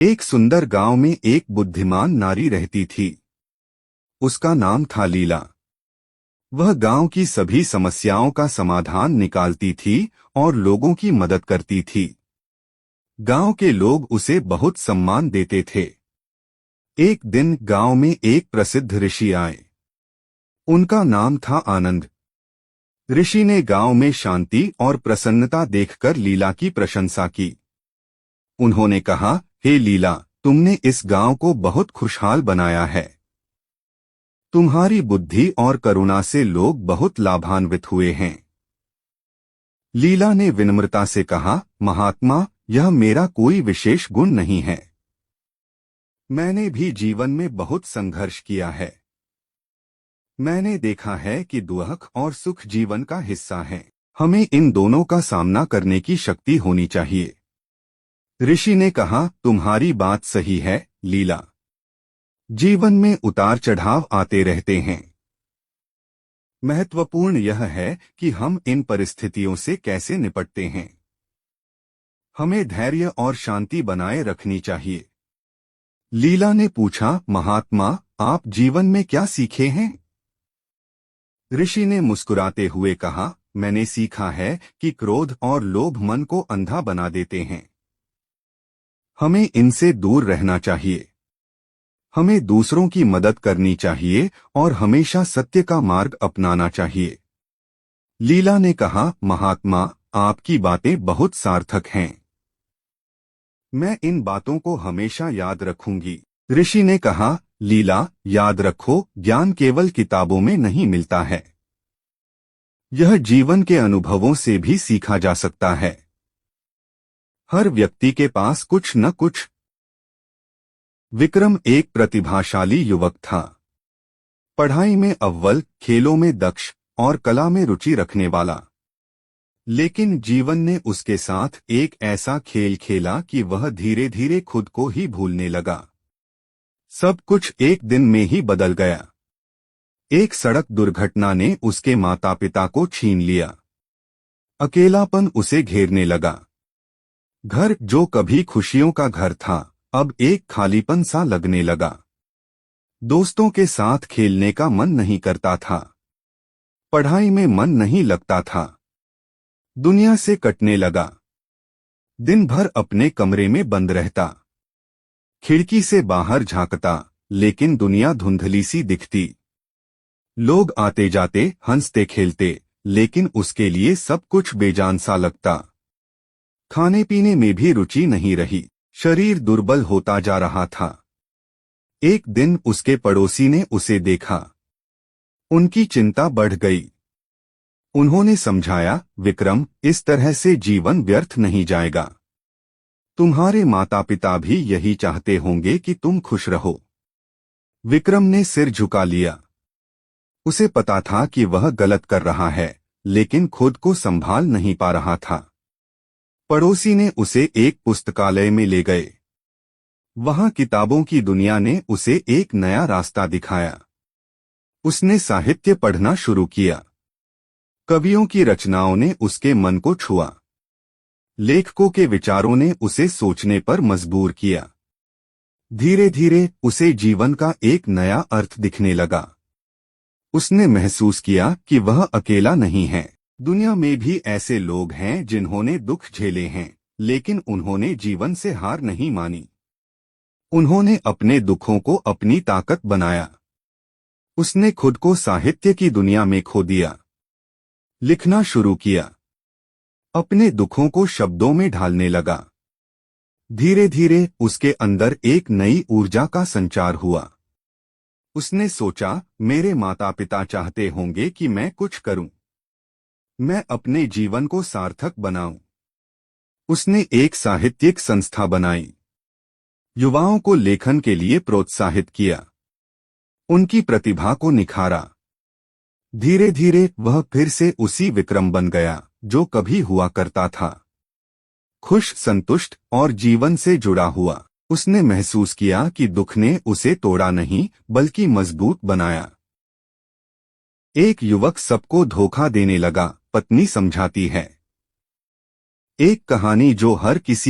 एक सुंदर गांव में एक बुद्धिमान नारी रहती थी। उसका नाम था लीला। वह गांव की सभी समस्याओं का समाधान निकालती थी और लोगों की मदद करती थी। गांव के लोग उसे बहुत सम्मान देते थे। एक दिन गांव में एक प्रसिद्ध ऋषि आए। उनका नाम था आनंद। ऋषि ने गांव में शांति और प्रसन्नता देखकर लीला की प्रशंसा की। उन्होंने कहा, हे लीला, तुमने इस गांव को बहुत खुशहाल बनाया है। तुम्हारी बुद्धि और करुणा से लोग बहुत लाभान्वित हुए हैं। लीला ने विनम्रता से कहा, महात्मा, यह मेरा कोई विशेष गुण नहीं है। मैंने भी जीवन में बहुत संघर्ष किया है। मैंने देखा है कि दुख और सुख जीवन का हिस्सा है। हमें इन दोनों का सामना करने की शक्ति होनी चाहिए। ऋषि ने कहा, तुम्हारी बात सही है लीला। जीवन में उतार चढ़ाव आते रहते हैं। महत्वपूर्ण यह है कि हम इन परिस्थितियों से कैसे निपटते हैं। हमें धैर्य और शांति बनाए रखनी चाहिए। लीला ने पूछा, महात्मा, आप जीवन में क्या सीखे हैं? ऋषि ने मुस्कुराते हुए कहा, मैंने सीखा है कि क्रोध और लोभ मन को अंधा बना देते हैं। हमें इनसे दूर रहना चाहिए। हमें दूसरों की मदद करनी चाहिए और हमेशा सत्य का मार्ग अपनाना चाहिए। लीला ने कहा, महात्मा, आपकी बातें बहुत सार्थक हैं। मैं इन बातों को हमेशा याद रखूंगी। ऋषि ने कहा, लीला, याद रखो, ज्ञान केवल किताबों में नहीं मिलता है। यह जीवन के अनुभवों से भी सीखा जा सकता है। हर व्यक्ति के पास कुछ न कुछ। विक्रम एक प्रतिभाशाली युवक था। पढ़ाई में अव्वल, खेलों में दक्ष और कला में रुचि रखने वाला। लेकिन जीवन ने उसके साथ एक ऐसा खेल खेला कि वह धीरे धीरे खुद को ही भूलने लगा। सब कुछ एक दिन में ही बदल गया। एक सड़क दुर्घटना ने उसके माता पिता को छीन लिया। अकेलापन उसे घेरने लगा। घर जो कभी खुशियों का घर था, अब एक खालीपन सा लगने लगा। दोस्तों के साथ खेलने का मन नहीं करता था। पढ़ाई में मन नहीं लगता था। दुनिया से कटने लगा। दिन भर अपने कमरे में बंद रहता। खिड़की से बाहर झांकता, लेकिन दुनिया धुंधली सी दिखती। लोग आते जाते, हंसते खेलते, लेकिन उसके लिए सब कुछ बेजान सा लगता। खाने पीने में भी रुचि नहीं रही। शरीर दुर्बल होता जा रहा था। एक दिन उसके पड़ोसी ने उसे देखा। उनकी चिंता बढ़ गई। उन्होंने समझाया, विक्रम, इस तरह से जीवन व्यर्थ नहीं जाएगा। तुम्हारे माता पिता भी यही चाहते होंगे कि तुम खुश रहो। विक्रम ने सिर झुका लिया। उसे पता था कि वह गलत कर रहा है, लेकिन खुद को संभाल नहीं पा रहा था। पड़ोसी ने उसे एक पुस्तकालय में ले गए। वहां किताबों की दुनिया ने उसे एक नया रास्ता दिखाया। उसने साहित्य पढ़ना शुरू किया। कवियों की रचनाओं ने उसके मन को छुआ। लेखकों के विचारों ने उसे सोचने पर मजबूर किया। धीरे धीरे उसे जीवन का एक नया अर्थ दिखने लगा। उसने महसूस किया कि वह अकेला नहीं है। दुनिया में भी ऐसे लोग हैं जिन्होंने दुख झेले हैं, लेकिन उन्होंने जीवन से हार नहीं मानी। उन्होंने अपने दुखों को अपनी ताकत बनाया। उसने खुद को साहित्य की दुनिया में खो दिया। लिखना शुरू किया। अपने दुखों को शब्दों में ढालने लगा। धीरे धीरे उसके अंदर एक नई ऊर्जा का संचार हुआ। उसने सोचा, मेरे माता पिता चाहते होंगे कि मैं कुछ करूं। मैं अपने जीवन को सार्थक बनाऊं। उसने एक साहित्यिक संस्था बनाई। युवाओं को लेखन के लिए प्रोत्साहित किया। उनकी प्रतिभा को निखारा। धीरे धीरे वह फिर से उसी विक्रम बन गया जो कभी हुआ करता था। खुश, संतुष्ट और जीवन से जुड़ा हुआ। उसने महसूस किया कि दुख ने उसे तोड़ा नहीं, बल्कि मजबूत बनाया। एक युवक सबको धोखा देने लगा, पत्नी समझाती है। एक कहानी जो हर किसी